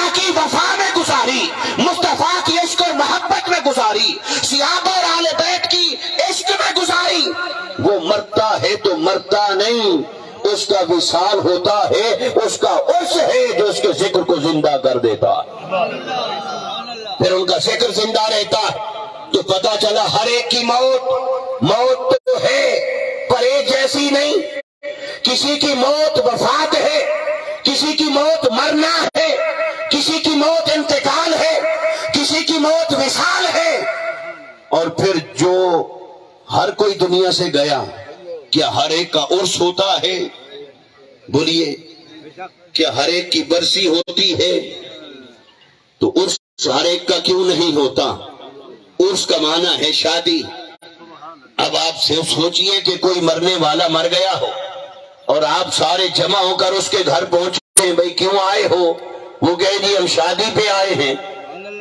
آقا کی وفا میں گزاری، مصطفیٰ کی عشق اور محبت میں گزاری، صحابہ اور آل بیت کی عشق میں گزاری۔ وہ مرتا ہے تو مرتا نہیں، اس کا وصال ہوتا ہے، اس کا عرش ہے جو اس کے ذکر کو زندہ کر دیتا، پھر ان کا ذکر زندہ رہتا ہے۔ تو پتا چلا ہر ایک کی موت تو ہے پر ایک جیسی نہیں، کسی کی موت وفات ہے، کسی کی موت مرنا ہے، کسی کی موت انتقال ہے، کسی کی موت وصال ہے۔ اور پھر جو ہر کوئی دنیا سے گیا، کیا ہر ایک کا عرس ہوتا ہے؟ بولیے، کیا ہر ایک کی برسی ہوتی ہے؟ تو عرس ہر ایک کا کیوں نہیں ہوتا؟ عرس کا معنی ہے شادی۔ اب آپ سے سوچئے کہ کوئی مرنے والا مر گیا ہو اور آپ سارے جمع ہو کر اس کے گھر پہنچے، بھئی کیوں آئے ہو؟ وہ کہے جی ہم شادی پہ آئے ہیں،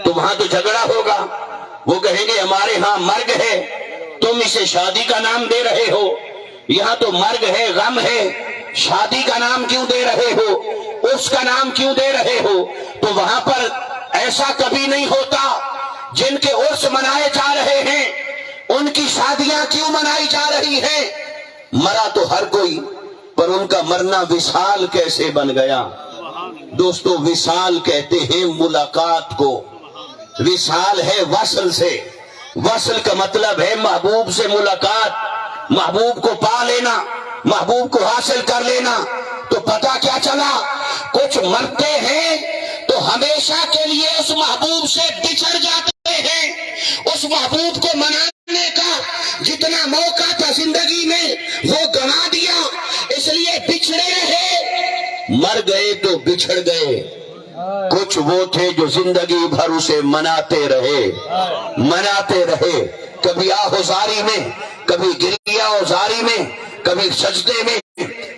تو وہاں تو جھگڑا ہوگا۔ وہ کہیں گے ہمارے ہاں مرگ ہے، تم اسے شادی کا نام دے رہے ہو، یہاں تو مرگ ہے، غم ہے، شادی کا نام کیوں دے رہے ہو، اس کا نام کیوں دے رہے ہو؟ تو وہاں پر ایسا کبھی نہیں ہوتا۔ جن کے عرس منائے جا رہے ہیں ان کی شادیاں کیوں منائی جا رہی ہیں؟ مرا تو ہر کوئی، پر ان کا مرنا وصال کیسے بن گیا؟ دوستو، وصال کہتے ہیں ملاقات کو، وصال ہے وصل سے، وصل کا مطلب ہے محبوب سے ملاقات، محبوب کو پا لینا، محبوب کو حاصل کر لینا۔ تو پتہ کیا چلا؟ کچھ مرتے ہیں تو ہمیشہ کے لیے اس محبوب سے بچھڑ جاتے ہیں، اس محبوب کو منانے کا جتنا موقع تھا زندگی میں وہ گنوا دیا، اس لیے بچھڑے رہے، مر گئے تو بچھڑ گئے۔ کچھ وہ تھے جو زندگی بھر اسے مناتے رہے، کبھی آہوزاری میں، کبھی گریہ وزاری میں، کبھی سجدے میں،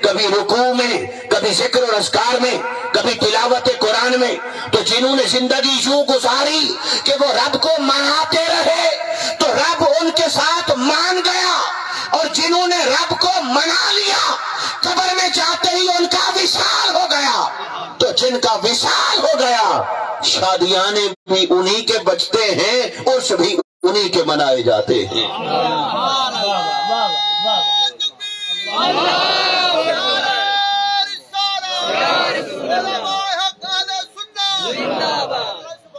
کبھی رکوع میں، کبھی ذکر اور اذکار میں، کبھی تلاوت قرآن میں۔ تو جنہوں نے زندگی یوں گزاری کہ وہ رب کو مناتے رہے تو رب ان کے ساتھ مان گیا، اور جنہوں نے رب کو منا لیا قبر میں جاتے ہی ان کا وصال ہو گیا۔ تو جن کا وصال ہو گیا، شادیانے بھی انہی کے بچتے ہیں، عرس بھی انہی کے منائے جاتے ہیں۔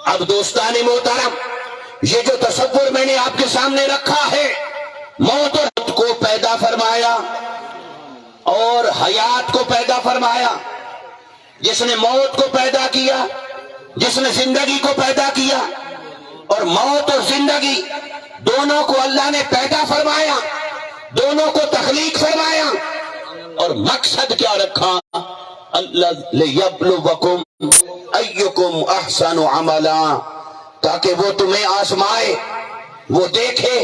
اب دوستان محترم، یہ جو تصور میں نے آپ کے سامنے رکھا ہے، موت اور موت کو پیدا فرمایا اور حیات کو پیدا فرمایا۔ جس نے موت کو پیدا کیا، جس نے زندگی کو پیدا کیا، اور موت اور زندگی دونوں کو اللہ نے پیدا فرمایا، دونوں کو تخلیق فرمایا، اور مقصد کیا رکھا؟ اللہ لیبلوکم ایکم احسن عملا، تاکہ وہ تمہیں آزمائے، وہ دیکھے،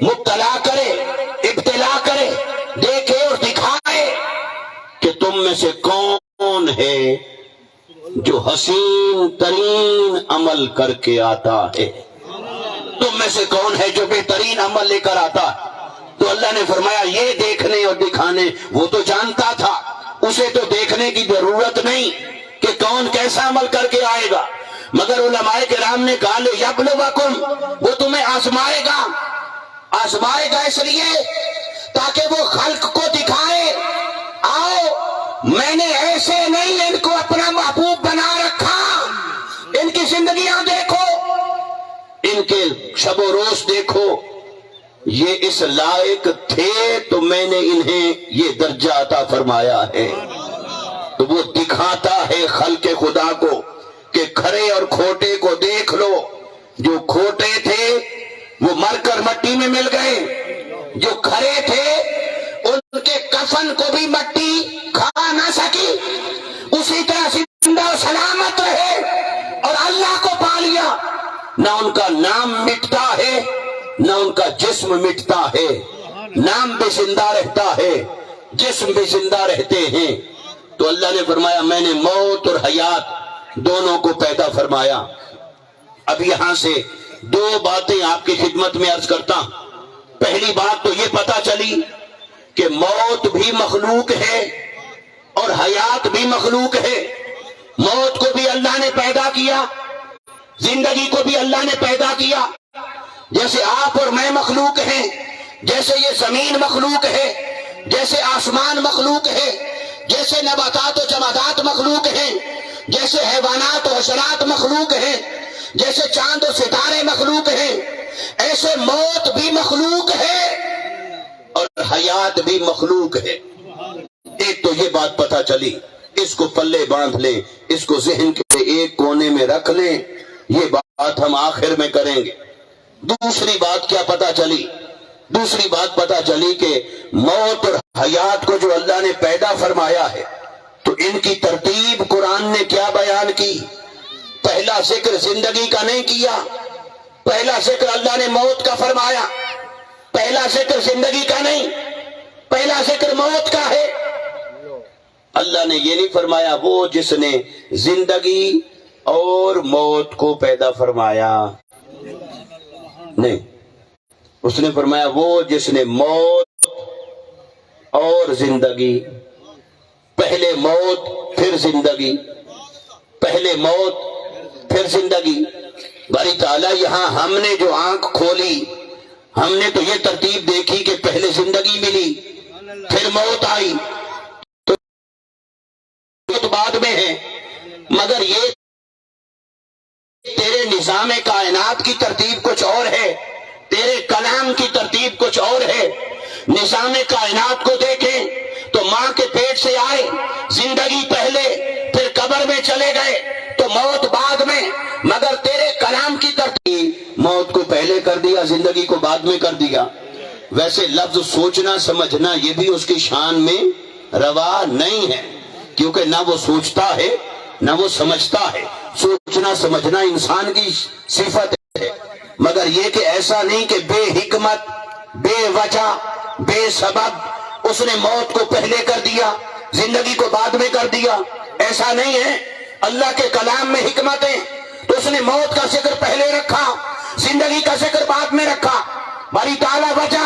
مبتلا کرے، ابتلا کرے، دیکھے اور دکھائے کہ تم میں سے کون ہے جو حسین ترین عمل کر کے آتا ہے، تم میں سے کون ہے جو بہترین عمل لے کر آتا ہے۔ تو اللہ نے فرمایا یہ دیکھنے اور دکھانے، وہ تو جانتا تھا، اسے تو دیکھنے کی ضرورت نہیں کہ کون کیسا عمل کر کے آئے گا، مگر علماء کرام نے کہا لیبلوکم، وہ تمہیں آزمائے گا اس لیے تاکہ وہ خلق کو دکھائے، آؤ میں نے ایسے نہیں ان کو اپنا محبوب بنا رکھا، ان کی زندگیاں دیکھو، ان کے شب و روز دیکھو، یہ اس لائق تھے تو میں نے انہیں یہ درجہ عطا فرمایا ہے۔ تو وہ دکھاتا ہے خلق خدا کو کہ کھرے اور کھوٹے کو دیکھ لو، جو کھوٹے تھے وہ مر کر مٹی میں مل گئے، جو کھرے تھے ان کے کفن کو بھی مٹی کھا نہ سکی، اسی طرح زندہ و سلامت رہے اور اللہ کو پا لیا۔ نہ ان کا نام مٹتا ہے، نہ ان کا جسم مٹتا ہے، نام بھی زندہ رہتا ہے، جسم بھی زندہ رہتے ہیں۔ تو اللہ نے فرمایا میں نے موت اور حیات دونوں کو پیدا فرمایا۔ اب یہاں سے دو باتیں آپ کی خدمت میں عرض کرتا ہوں۔ پہلی بات تو یہ پتہ چلی کہ موت بھی مخلوق ہے اور حیات بھی مخلوق ہے۔ موت کو بھی اللہ نے پیدا کیا زندگی کو بھی اللہ نے پیدا کیا، جیسے آپ اور میں مخلوق ہیں، جیسے یہ زمین مخلوق ہے، جیسے آسمان مخلوق ہے، جیسے نباتات و جمادات مخلوق ہیں، جیسے حیوانات و حشرات مخلوق ہیں، جیسے چاند و ستارے مخلوق ہیں، ایسے موت بھی مخلوق ہے اور حیات بھی مخلوق ہے۔ ایک تو یہ بات پتہ چلی، اس کو پلے باندھ لیں، اس کو ذہن کے ایک کونے میں رکھ لیں، یہ بات ہم آخر میں کریں گے۔ دوسری بات کیا پتہ چلی؟ دوسری بات پتہ چلی کہ موت اور حیات کو جو اللہ نے پیدا فرمایا ہے تو ان کی ترتیب قرآن نے کیا بیان کی؟ پہلا ذکر زندگی کا نہیں کیا، پہلا ذکر اللہ نے موت کا فرمایا، پہلا ذکر زندگی کا نہیں، پہلا ذکر موت کا ہے۔ اللہ نے یہ نہیں فرمایا وہ جس نے زندگی اور موت کو پیدا فرمایا، نہیں، اس نے فرمایا وہ جس نے موت اور زندگی، پہلے موت پھر زندگی، پہلے موت پھر زندگی۔ باری تعالیٰ یہاں ہم نے جو آنکھ کھولی، ہم نے تو یہ ترتیب دیکھی کہ پہلے زندگی ملی پھر موت آئی، تو موت بعد میں ہے، مگر یہ تیرے نظام کائنات کی ترتیب کچھ اور ہے، تیرے کلام کی ترتیب کچھ اور ہے۔ نظام کائنات کو دیکھیں تو ماں کے پیٹ سے آئے، زندگی پہلے، پھر قبر میں چلے گئے تو موت بعد میں، مگر تیرے کلام کی ترتیب موت کو پہلے کر دیا، زندگی کو بعد میں کر دیا۔ ویسے لفظ سوچنا سمجھنا یہ بھی اس کی شان میں روا نہیں ہے، کیونکہ نہ وہ سوچتا ہے نہ وہ سمجھتا ہے۔ سوچنا سمجھنا انسان کی صفت ہے، مگر یہ کہ ایسا نہیں کہ بے حکمت، بے وجہ، بے سبب اس نے موت کو پہلے کر دیا، زندگی کو بعد میں کر دیا، ایسا نہیں ہے۔ اللہ کے کلام میں حکمت ہے تو اس نے موت کا ذکر پہلے رکھا، زندگی کا ذکر بعد میں رکھا۔ باری تعالیٰ وجہ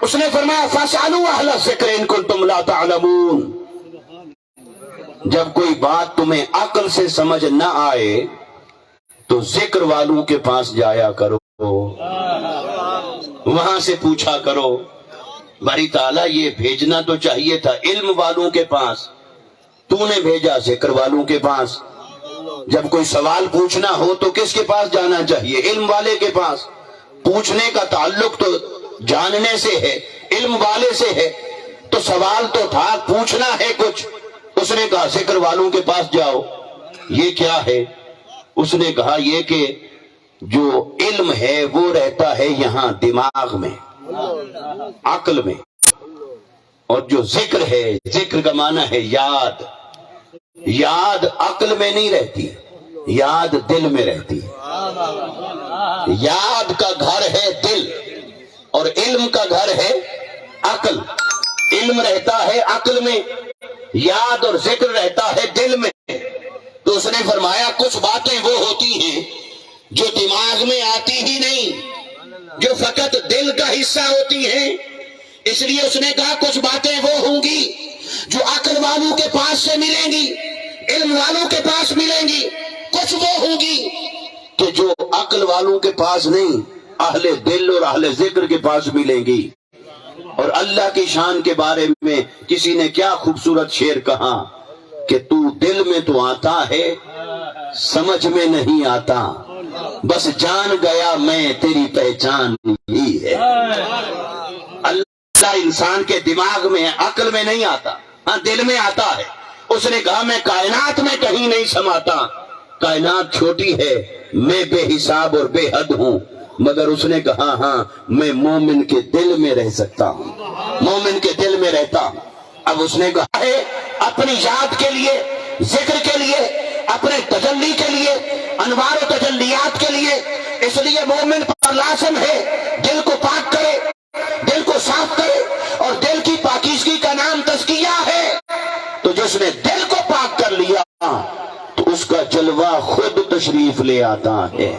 اس نے فرمایا فَاسْأَلُوا أَهْلَ الذِّكْرِ إِن كُنتُمْ لَا تَعْلَمُونَ۔ جب کوئی بات تمہیں عقل سے سمجھ نہ آئے تو ذکر والوں کے پاس جایا کرو، وہاں سے پوچھا کرو۔ باری تعالیٰ یہ بھیجنا تو چاہیے تھا علم والوں کے پاس، تو نے بھیجا ذکر والوں کے پاس۔ جب کوئی سوال پوچھنا ہو تو کس کے پاس جانا چاہیے؟ علم والے کے پاس۔ پوچھنے کا تعلق تو جاننے سے ہے، علم والے سے ہے، تو سوال تو تھا، پوچھنا ہے کچھ۔ اس نے کہا ذکر والوں کے پاس جاؤ۔ یہ کیا ہے؟ اس نے کہا یہ کہ جو علم ہے وہ رہتا ہے یہاں دماغ میں، عقل میں، اور جو ذکر ہے، ذکر کا معنی ہے یاد، یاد عقل میں نہیں رہتی، یاد دل میں رہتی ہے۔ یاد کا گھر ہے دل اور علم کا گھر ہے عقل۔ علم رہتا ہے عقل میں، یاد اور ذکر رہتا ہے دل میں۔ تو اس نے فرمایا کچھ باتیں وہ ہوتی ہیں جو دماغ میں آتی ہی نہیں، جو فقط دل کا حصہ ہوتی ہیں۔ اس لیے اس نے کہا کچھ باتیں وہ ہوں گی جو عقل والوں کے پاس سے ملیں گی، علم والوں کے پاس ملیں گی، کچھ وہ ہوں گی کہ جو عقل والوں کے پاس نہیں، اہل دل اور اہل ذکر کے پاس ملیں گی۔ اور اللہ کی شان کے بارے میں کسی نے کیا خوبصورت شعر کہا کہ تو دل میں تو آتا ہے سمجھ میں نہیں آتا، بس جان گیا میں تیری پہچان ہی ہے۔ اللہ انسان کے دماغ میں عقل میں نہیں آتا، ہاں دل میں آتا ہے۔ اس نے کہا میں کائنات میں کہیں نہیں سماتا، کائنات چھوٹی ہے، میں بے حساب اور بے حد ہوں، مگر اس نے کہا ہاں میں مومن کے دل میں رہ سکتا ہوں، مومن کے دل میں رہتا ہوں۔ اب اس نے کہا ہے اپنی یاد کے لیے، ذکر کے لیے، اپنے تجلی کے لیے، انوار و تجلیات کے لیے، اس لیے مومن پر لازم ہے دل کو پاک کرے، دل کو صاف کرے، اور دل کی پاکیزگی کا نام تزکیہ ہے۔ تو جس نے دل کو پاک کر لیا تو اس کا جلوہ خود تشریف لے آتا ہے۔